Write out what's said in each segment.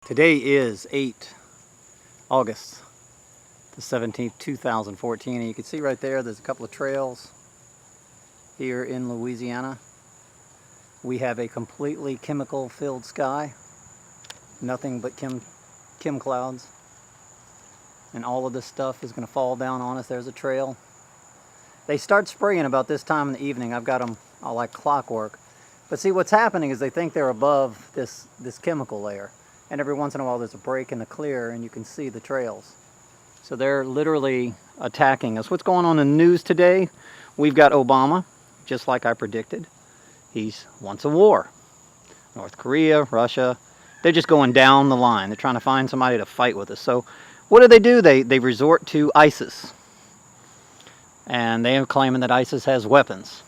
Today is August the 17th, 2014, and you can see right there's a couple of trails here in Louisiana. We have a completely chemical-filled sky, nothing but chem clouds, and all of this stuff is going to fall down on us. There's a trail. They start spraying about this time in the evening. I've got them like clockwork. But see, what's happening is they think they're above this chemical layer. And every once in a while there's a break in the clear and you can see the trails. So they're literally attacking us. What's going on in the news today? We've got Obama, just like I predicted. He wants a war. North Korea, Russia, they're just going down the line. They're trying to find somebody to fight with us. So what do? They resort to ISIS. And they are claiming that ISIS has weapons.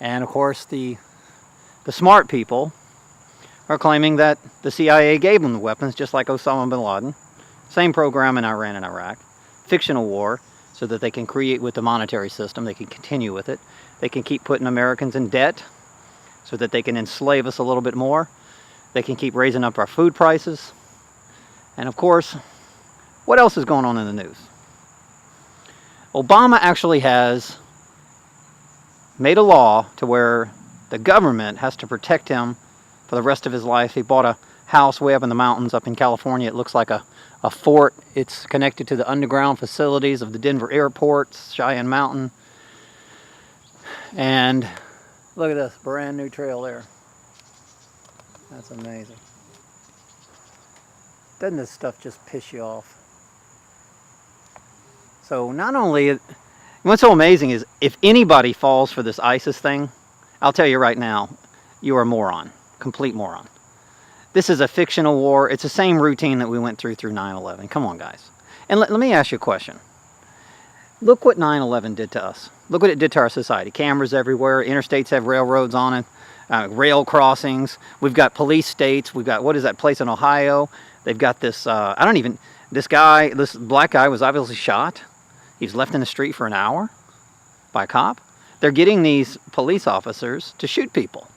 And of course the smart people are claiming that the CIA gave them the weapons, just like Osama bin Laden. Same program in Iran and Iraq. Fictional war, so that they can create with the monetary system. They can continue with it. They can keep putting Americans in debt, so that they can enslave us a little bit more. They can keep raising up our food prices. And of course, what else is going on in the news? Obama actually has made a law to where the government has to protect him for the rest of his life. He bought a house way up in the mountains up in California. It looks like a fort. It's connected to the underground facilities of the Denver airport, Cheyenne Mountain. And look at this brand new trail there. That's amazing. Doesn't this stuff just piss you off? So not only, what's so amazing is if anybody falls for this ISIS thing, I'll tell you right now, you are a moron. Complete moron. This is a fictional war. It's the same routine that we went through 9/11. Come on, guys. And let me ask you a question. Look what 9/11 did to us. Look what it did to our society. Cameras everywhere. Interstates have railroads on it. Rail crossings. We've got police states. We've got, what is that place in Ohio? They've got this, this black guy was obviously shot. He was left in the street for an hour by a cop. They're getting these police officers to shoot people.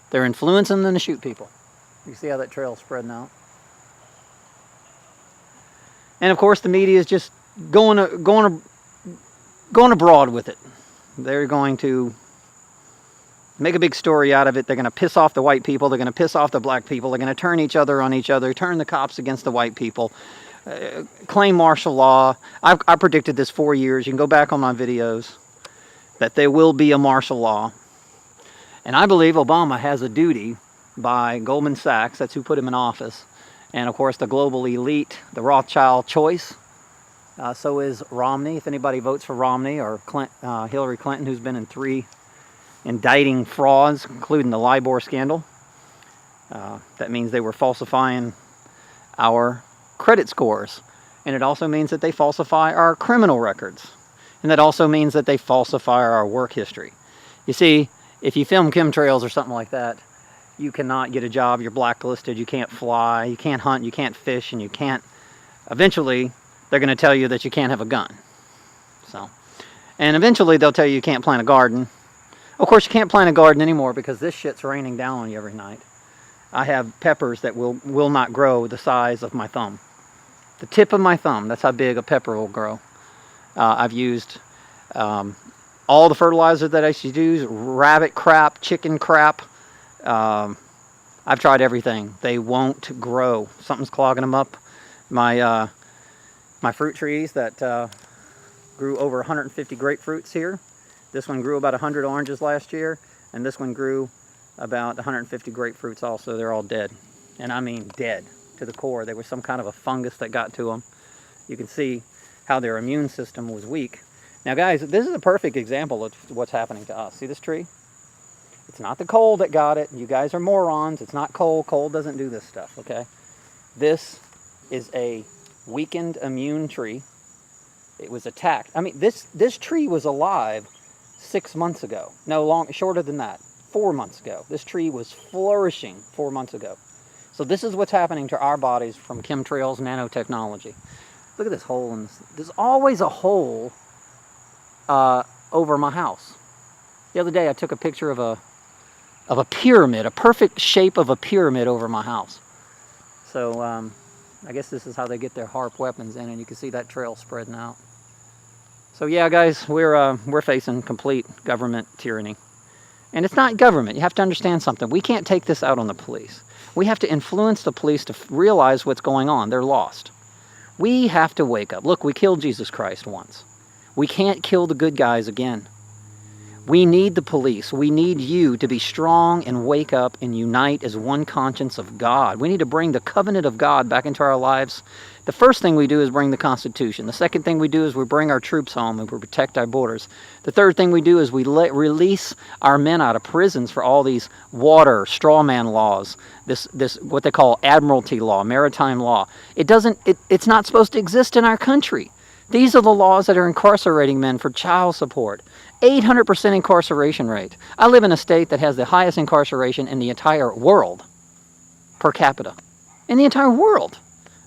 They're influencing them to shoot people. You see how that trail's spreading out? And of course the media is just going abroad with it. They're going to make a big story out of it. They're going to piss off the white people. They're going to piss off the black people. They're going to turn each other on each other, turn the cops against the white people, claim martial law. I predicted this 4 years. You can go back on my videos that there will be a martial law. And I believe Obama has a duty by Goldman Sachs, that's who put him in office, and of course the global elite, the Rothschild choice. So is Romney. If anybody votes for Romney or Hillary Clinton, who's been in 3 indicting frauds, including the LIBOR scandal, that means they were falsifying our credit scores. And it also means that they falsify our criminal records. And that also means that they falsify our work history. You see, if you film chemtrails or something like that, you cannot get a job, you're blacklisted, you can't fly, you can't hunt, you can't fish, and you can't, eventually, they're going to tell you that you can't have a gun. So, and eventually they'll tell you can't plant a garden. Of course, you can't plant a garden anymore because this shit's raining down on you every night. I have peppers that will not grow the size of my thumb. The tip of my thumb, that's how big a pepper will grow. I've used all the fertilizer that I used to use, rabbit crap, chicken crap. I've tried everything. They won't grow. Something's clogging them up. My fruit trees that grew over 150 grapefruits here. This one grew about 100 oranges last year, and this one grew about 150 grapefruits also. They're all dead. And I mean dead to the core. There was some kind of a fungus that got to them. You can see how their immune system was weak. Now guys, this is a perfect example of what's happening to us. See this tree? It's not the cold that got it. You guys are morons. It's not cold. Cold doesn't do this stuff, okay? This is a weakened immune tree. It was attacked. I mean, this tree was alive 6 months ago. No, shorter than that. 4 months ago. This tree was flourishing 4 months ago. So this is what's happening to our bodies from chemtrails, nanotechnology. Look at this hole in this. There's always a hole over my house. The other day I took a picture of a pyramid, a perfect shape of a pyramid over my house. So I guess this is how they get their HAARP weapons in, and you can see that trail spreading out. So yeah, guys, we're facing complete government tyranny. And it's not government. You have to understand something. We can't take this out on the police. We have to influence the police to realize what's going on. They're lost. We have to wake up. Look, we killed Jesus Christ once. We can't kill the good guys again. We need the police. We need you to be strong and wake up and unite as one conscience of God. We need to bring the covenant of God back into our lives. The first thing we do is bring the Constitution. The second thing we do is we bring our troops home and we protect our borders. The third thing we do is we release our men out of prisons for all these water, strawman laws, this what they call admiralty law, maritime law. It's not supposed to exist in our country. These are the laws that are incarcerating men for child support. 800% incarceration rate. I live in a state that has the highest incarceration in the entire world per capita. In the entire world.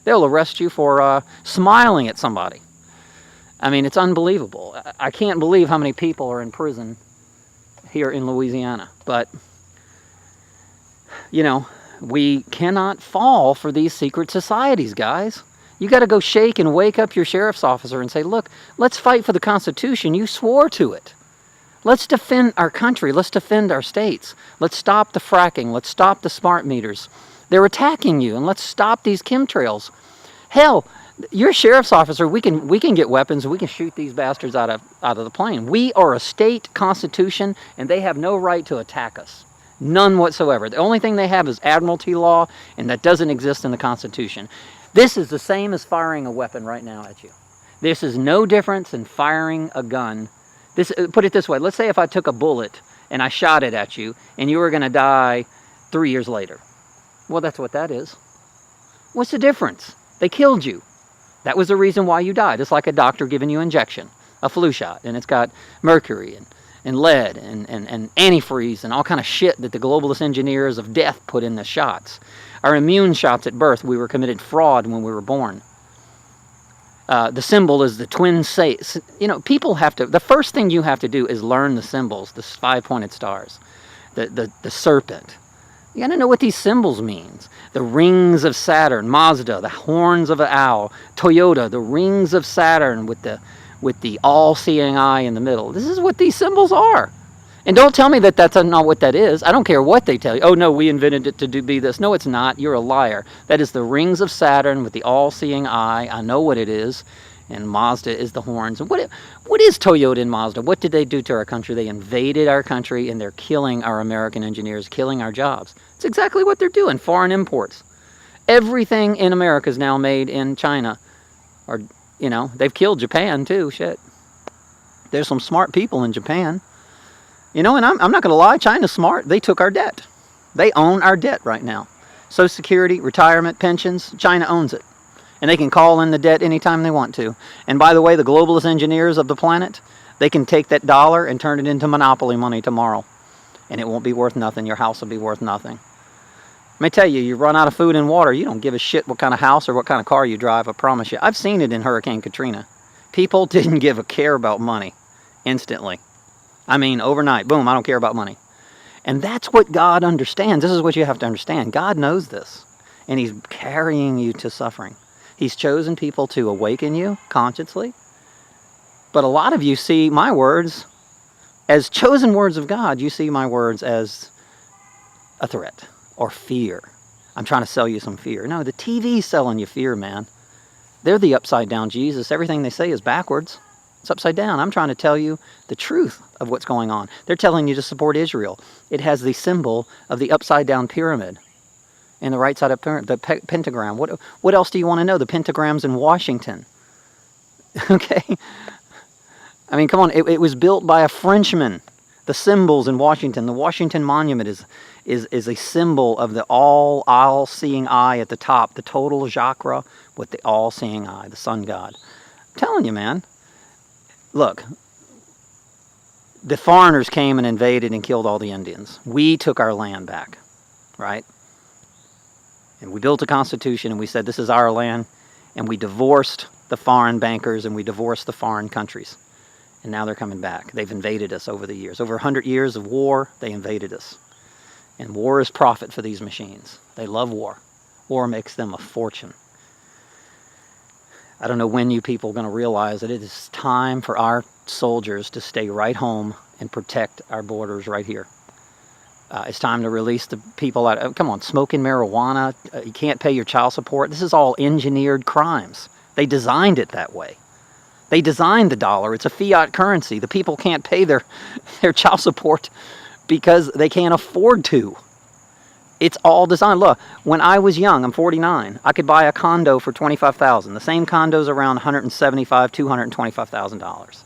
They'll arrest you for smiling at somebody. I mean, it's unbelievable. I can't believe how many people are in prison here in Louisiana. But, you know, we cannot fall for these secret societies, guys. You got to go shake and wake up your sheriff's officer and say, look, let's fight for the Constitution. You swore to it. Let's defend our country. Let's defend our states. Let's stop the fracking. Let's stop the smart meters. They're attacking you, and let's stop these chemtrails. Hell, your sheriff's officer, we can get weapons. We can shoot these bastards out of the plane. We are a state constitution, and they have no right to attack us. None whatsoever. The only thing they have is admiralty law, and that doesn't exist in the Constitution. This is the same as firing a weapon right now at you. This is no difference than firing a gun. Put it this way. Let's say if I took a bullet and I shot it at you and you were going to die 3 years later. Well, that's what that is. What's the difference? They killed you. That was the reason why you died. It's like a doctor giving you an injection, a flu shot, and it's got mercury and lead and antifreeze and all kind of shit that the globalist engineers of death put in the shots. Our immune shots at birth, we were committed fraud when we were born. The symbol is the twin saints. You know, people have to, the first thing you have to do is learn the symbols, the five-pointed stars, the serpent. You got to know what these symbols means. The rings of Saturn, Mazda, the horns of an owl, Toyota, the rings of Saturn with the all-seeing eye in the middle. This is what these symbols are. And don't tell me that that's not what that is. I don't care what they tell you. Oh, no, we invented it to be this. No, it's not. You're a liar. That is the rings of Saturn with the all-seeing eye. I know what it is. And Mazda is the horns. And what is Toyota and Mazda? What did they do to our country? They invaded our country, and they're killing our American engineers, killing our jobs. It's exactly what they're doing, foreign imports. Everything in America is now made in China. Or, you know, they've killed Japan, too. Shit. There's some smart people in Japan. You know, and I'm not going to lie, China's smart. They took our debt. They own our debt right now. Social Security, retirement, pensions, China owns it. And they can call in the debt anytime they want to. And by the way, the globalist engineers of the planet, they can take that dollar and turn it into monopoly money tomorrow. And it won't be worth nothing. Your house will be worth nothing. Let me tell you, you run out of food and water, you don't give a shit what kind of house or what kind of car you drive, I promise you. I've seen it in Hurricane Katrina. People didn't give a care about money instantly. I mean, overnight, boom, I don't care about money. And that's what God understands. This is what you have to understand. God knows this. And He's carrying you to suffering. He's chosen people to awaken you consciously. But a lot of you see my words as chosen words of God. You see my words as a threat or fear. I'm trying to sell you some fear. No, the TV's selling you fear, man. They're the upside down Jesus. Everything they say is backwards. It's upside down. I'm trying to tell you the truth of what's going on. They're telling you to support Israel. It has the symbol of the upside down pyramid. And the right side of the pentagram. What else do you want to know? The pentagram's in Washington. Okay? I mean, come on. It was built by a Frenchman. The symbols in Washington. The Washington Monument is a symbol of the all-seeing eye at the top. The total chakra with the all-seeing eye. The sun god. I'm telling you, man. Look. The foreigners came and invaded and killed all the Indians. We took our land back. Right? And we built a constitution and we said this is our land, and we divorced the foreign bankers and we divorced the foreign countries. And now they're coming back. They've invaded us over the years. Over 100 years of war, they invaded us. And war is profit for these machines. They love war. or makes them a fortune. I don't know when you people are going to realize that it is time for our soldiers to stay right home and protect our borders right here. It's time to release the people out. Come on, smoking marijuana, you can't pay your child support. This is all engineered crimes. They designed it that way. They designed the dollar. It's a fiat currency. The people can't pay their child support because they can't afford to. It's all designed. Look, when I was young, I'm 49, I could buy a condo for $25,000. The same condo's around $175,000, $225,000.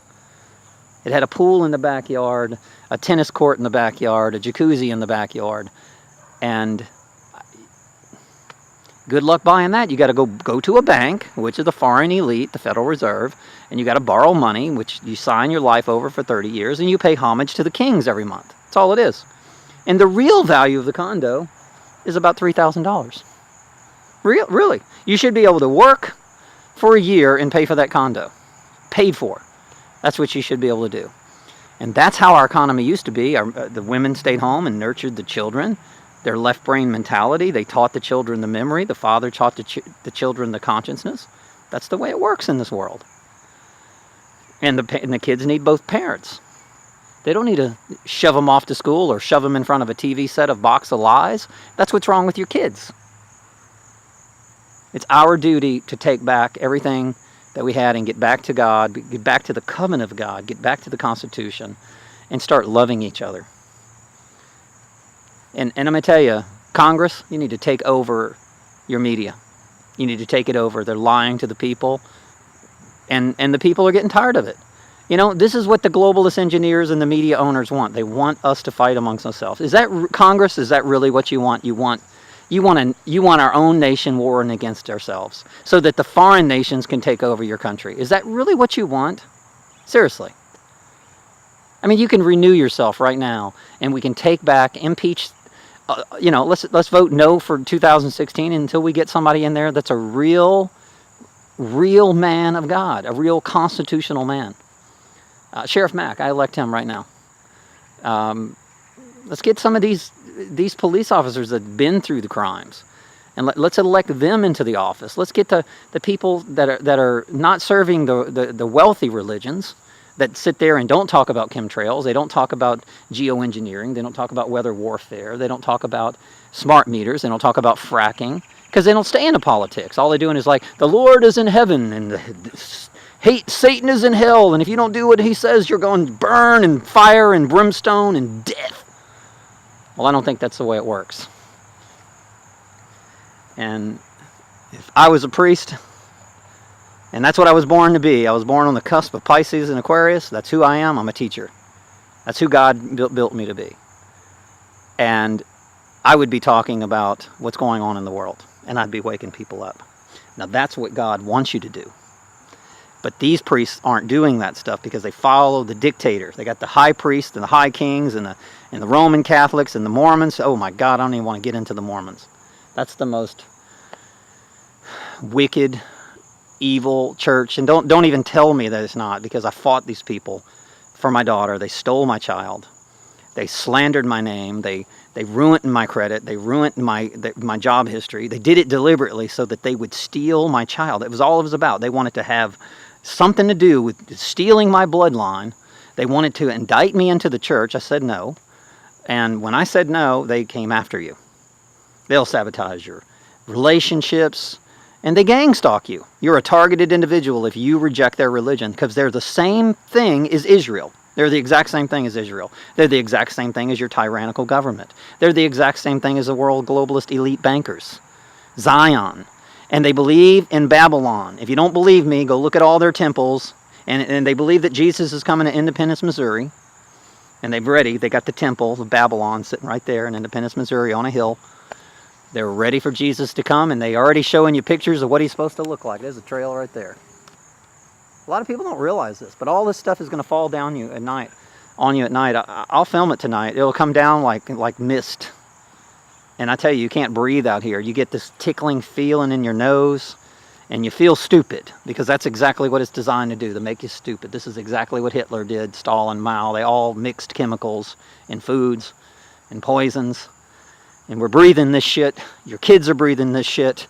It had a pool in the backyard, a tennis court in the backyard, a jacuzzi in the backyard, and good luck buying that. You got to go to a bank, which is the foreign elite, the Federal Reserve, and you got to borrow money, which you sign your life over for 30 years, and you pay homage to the kings every month. That's all it is. And the real value of the condo is about $3,000. Really. You should be able to work for a year and pay for that condo. Paid for. That's what you should be able to do. And that's how our economy used to be. The women stayed home and nurtured the children. Their left brain mentality, they taught the children the memory. The father taught the children the consciousness. That's the way it works in this world. And the kids need both parents. They don't need to shove them off to school or shove them in front of a TV set of Box of Lies. That's what's wrong with your kids. It's our duty to take back everything that we had and get back to God, get back to the covenant of God, get back to the Constitution, and start loving each other. And I'm going to tell you, Congress, you need to take over your media. You need to take it over. They're lying to the people, and the people are getting tired of it. You know, this is what the globalist engineers and the media owners want. They want us to fight amongst ourselves. Is that Congress? Is that really what you want? You want our own nation warring against ourselves so that the foreign nations can take over your country. Is that really what you want? Seriously. I mean, you can renew yourself right now, and we can take back, impeach. Let's vote no for 2016 until we get somebody in there that's a real man of God, a real constitutional man. Sheriff Mack, I elect him right now. Let's get some of these police officers that have been through the crimes, and let's elect them into the office. Let's get the people that are not serving the wealthy religions, that sit there and don't talk about chemtrails. They don't talk about geoengineering. They don't talk about weather warfare. They don't talk about smart meters. They don't talk about fracking, because they don't stay into politics. All they're doing is like, the Lord is in heaven and Satan is in hell, and if you don't do what he says, you're going to burn and fire and brimstone and death. Well, I don't think that's the way it works. And if I was a priest, and that's what I was born to be. I was born on the cusp of Pisces and Aquarius. That's who I am. I'm a teacher. That's who God built me to be. And I would be talking about what's going on in the world, and I'd be waking people up. Now, that's what God wants you to do. But these priests aren't doing that stuff because they follow the dictators. They got the high priests and the high kings and the Roman Catholics and the Mormons. Oh my God, I don't even want to get into the Mormons. That's the most wicked, evil church. And don't even tell me that it's not, because I fought these people for my daughter. They stole my child. They slandered my name. They ruined my credit. They ruined my job history. They did it deliberately so that they would steal my child. It was all it was about. They wanted to have something to do with stealing my bloodline. They wanted to indict me into the church. I said no. And when I said no, they came after you. They'll sabotage your relationships, and they gang stalk you. You're a targeted individual if you reject their religion, because they're the same thing as Israel. They're the exact same thing as Israel. They're the exact same thing as your tyrannical government. They're the exact same thing as the world globalist elite bankers. Zion. And they believe in Babylon. If you don't believe me, go look at all their temples. And they believe that Jesus is coming to Independence, Missouri. And they got the temple of Babylon sitting right there in Independence, Missouri on a hill. They're ready for Jesus to come, and they already showing you pictures of what he's supposed to look like. There's a trail right there. A lot of people don't realize this, but all this stuff is going to fall down you at night, on you at night. I'll film it tonight. It'll come down like mist. And I tell you can't breathe out here. You get this tickling feeling in your nose, and you feel stupid, because that's exactly what it's designed to do, to make you stupid. This is exactly what Hitler did, Stalin, Mao. They all mixed chemicals in foods and poisons. And we're breathing this shit. Your kids are breathing this shit.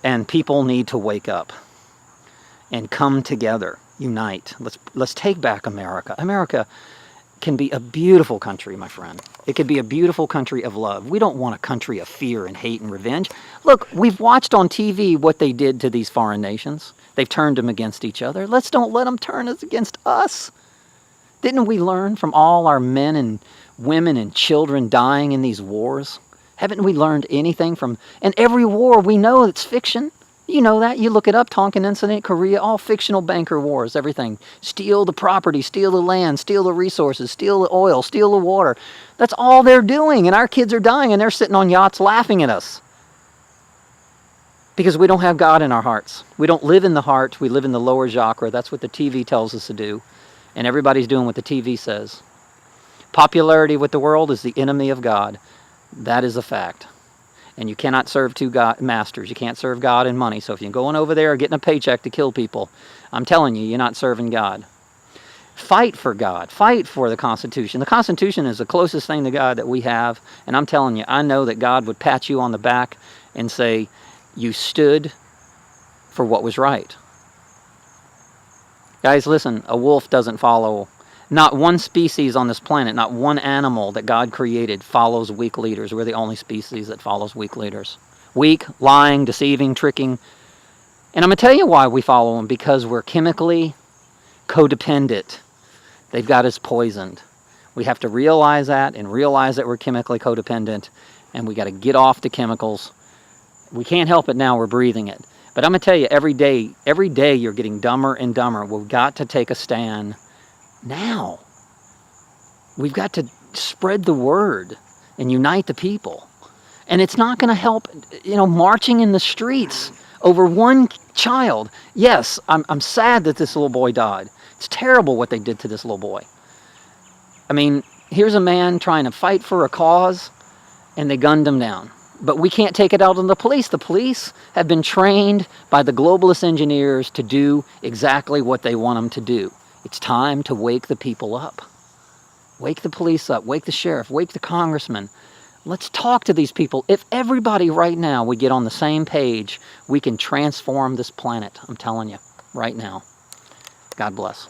And people need to wake up and come together, unite. Let's take back America. America can be a beautiful country, my friend. It could be a beautiful country of love. We don't want a country of fear and hate and revenge. Look, we've watched on TV what they did to these foreign nations. They've turned them against each other. Let's don't let them turn us against us. Didn't we learn from all our men and women and children dying in these wars? Haven't we learned anything from... And every war, we know it's fiction. You know that. You look it up, Tonkin Incident, Korea, all fictional banker wars, everything. Steal the property, steal the land, steal the resources, steal the oil, steal the water. That's all they're doing, and our kids are dying, and they're sitting on yachts laughing at us. Because we don't have God in our hearts. We don't live in the heart, we live in the lower chakra. That's what the TV tells us to do. And everybody's doing what the TV says. Popularity with the world is the enemy of God. That is a fact. And you cannot serve two masters. You can't serve God and money. So if you're going over there getting a paycheck to kill people, I'm telling you, you're not serving God. Fight for God. Fight for the Constitution. The Constitution is the closest thing to God that we have. And I'm telling you, I know that God would pat you on the back and say, you stood for what was right. Guys, listen, a wolf doesn't follow. Not one species on this planet, not one animal that God created follows weak leaders. We're the only species that follows weak leaders. Weak, lying, deceiving, tricking. And I'm going to tell you why we follow them. Because we're chemically codependent. They've got us poisoned. We have to realize that and realize that we're chemically codependent. And we got to get off the chemicals. We can't help it now. We're breathing it. But I'm going to tell you, every day you're getting dumber and dumber. We've got to take a stand. Now, we've got to spread the word and unite the people. And it's not going to help, marching in the streets over one child. Yes, I'm sad that this little boy died. It's terrible what they did to this little boy. I mean, here's a man trying to fight for a cause, and they gunned him down. But we can't take it out on the police. The police have been trained by the globalist engineers to do exactly what they want them to do. It's time to wake the people up. Wake the police up. Wake the sheriff. Wake the congressman. Let's talk to these people. If everybody right now would get on the same page, we can transform this planet. I'm telling you, right now. God bless.